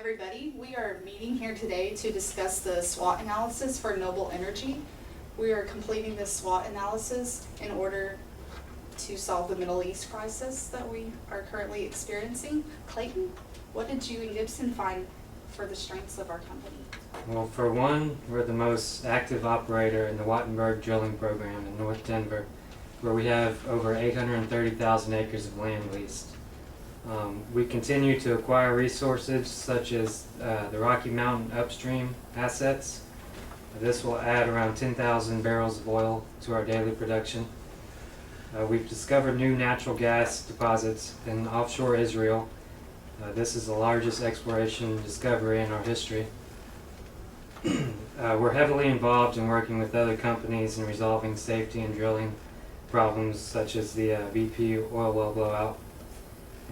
everybody. We are meeting here today to discuss the SWOT analysis for Noble Energy. We are completing this SWOT analysis in order to solve the Middle East crisis that we are currently experiencing. Clayton, what did you and Gibson find for the strengths of our company? Well, for one, we're the most active operator in the Wattenberg drilling program in North Denver, where we have over 830,000 acres of land leased. We continue to acquire resources such as the Rocky Mountain upstream assets. This will add around 10,000 barrels of oil to our daily production. We've discovered new natural gas deposits in offshore Israel. This is the largest exploration discovery in our history. We're heavily involved in working with other companies in resolving safety and drilling problems such as the BP oil well blowout.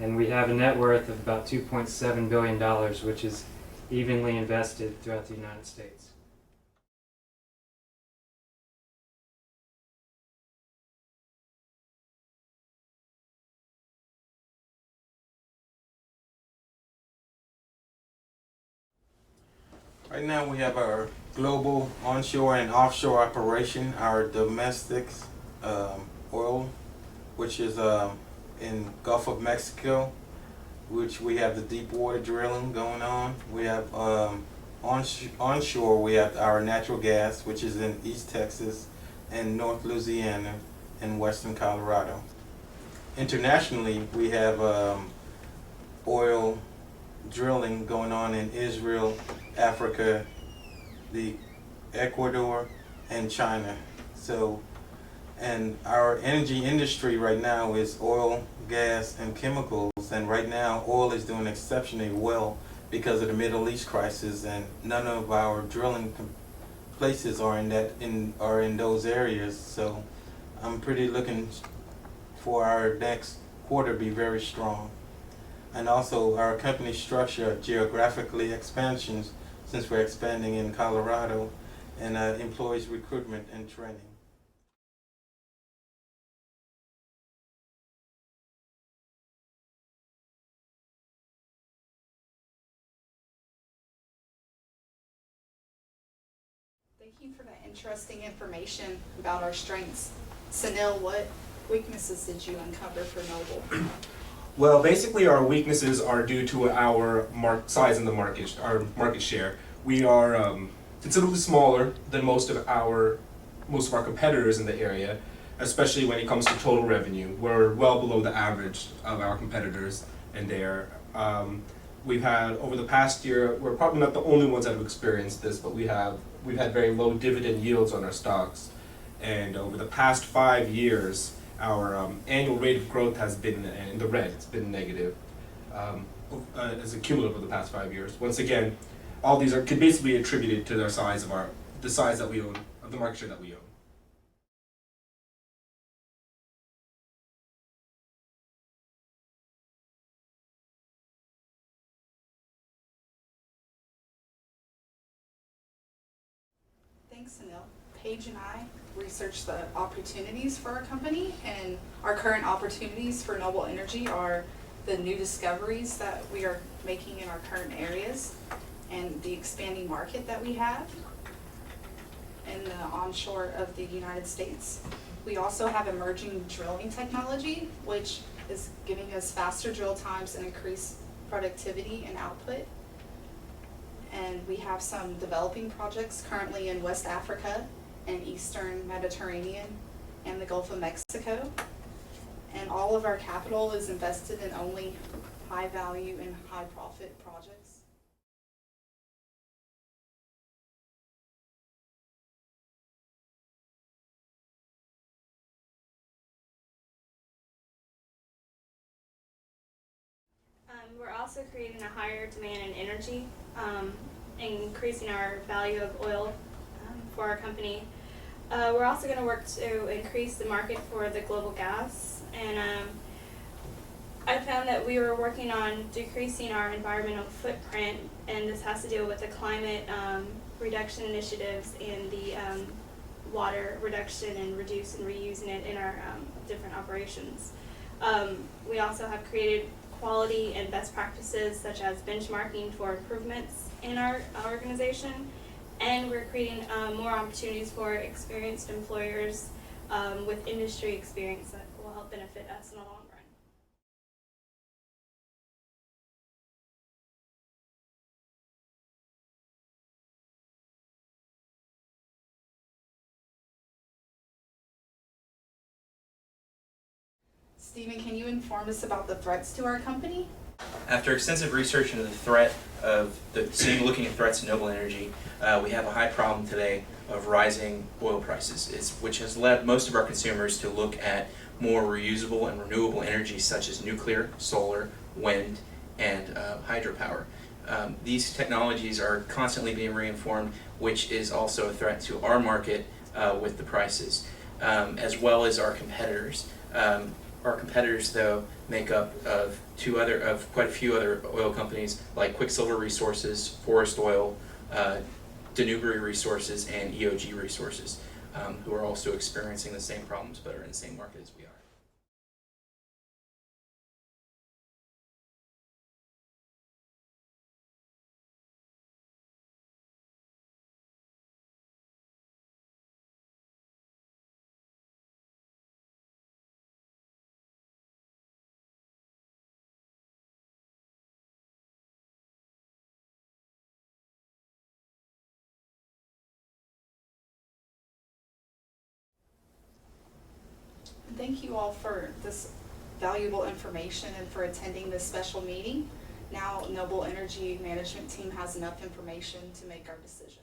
And we have a net worth of about $2.7 billion, which is evenly invested throughout the United States. Right now we have our global onshore and offshore operation, our domestic oil, which is in Gulf of Mexico, which we have the deep water drilling going on. We have onshore, we have our natural gas, which is in East Texas and North Louisiana and Western Colorado. Internationally, we have oil drilling going on in Israel, Africa, the Ecuador, and China. And our energy industry right now is oil, gas, and chemicals. And right now, oil is doing exceptionally well because of the Middle East crisis, and none of our drilling places are in those areas. So I'm pretty looking for our next quarter to be very strong. And also our company structure, geographically expansions, since we're expanding in Colorado, and employees recruitment and training. Thank you for that interesting information about our strengths. Sanil, what weaknesses did you uncover for Noble? Well, basically our weaknesses are due to our size in the market, our market share. We are considerably smaller than most of our competitors in the area, especially when it comes to total revenue. We're well below the average of our competitors in there. We've had, over the past year, we're probably not the only ones that have experienced this, but we've had very low dividend yields on our stocks. And over the past 5 years, our annual rate of growth has been in the red. It's been negative as a cumulative of the past 5 years. Once again, all these could basically be attributed to the size that we own, of the market share that we own. Thanks, Sanil. Paige and I researched the opportunities for our company, and our current opportunities for Noble Energy are the new discoveries that we are making in our current areas and the expanding market that we have in the onshore of the United States. We also have emerging drilling technology, which is giving us faster drill times and increased productivity and output. And we have some developing projects currently in West Africa and Eastern Mediterranean and the Gulf of Mexico. And all of our capital is invested in only high value and high profit projects. We're also creating a higher demand in energy, increasing our value of oil for our company. We're also going to work to increase the market for the global gas, and I found that we were working on decreasing our environmental footprint, and this has to deal with the climate reduction initiatives and the water reduction and reusing it in our different operations. We also have created quality and best practices such as benchmarking for improvements in our organization. And we're creating more opportunities for experienced employers with industry experience that will help benefit us in the long run. Stephen, can you inform us about the threats to our company? After extensive research into the threat of looking at threats to Noble Energy, we have a high problem today of rising oil prices, which has led most of our consumers to look at more reusable and renewable energy such as nuclear, solar, wind, and hydropower. These technologies are constantly being reinformed, which is also a threat to our market with the prices, as well as our competitors. Our competitors, though, make up of quite a few other oil companies like Quicksilver Resources, Forest Oil, Denewbury Resources, and EOG Resources, who are also experiencing the same problems but are in the same market as we are. Thank you all for this valuable information and for attending this special meeting. Now Noble Energy management team has enough information to make our decision.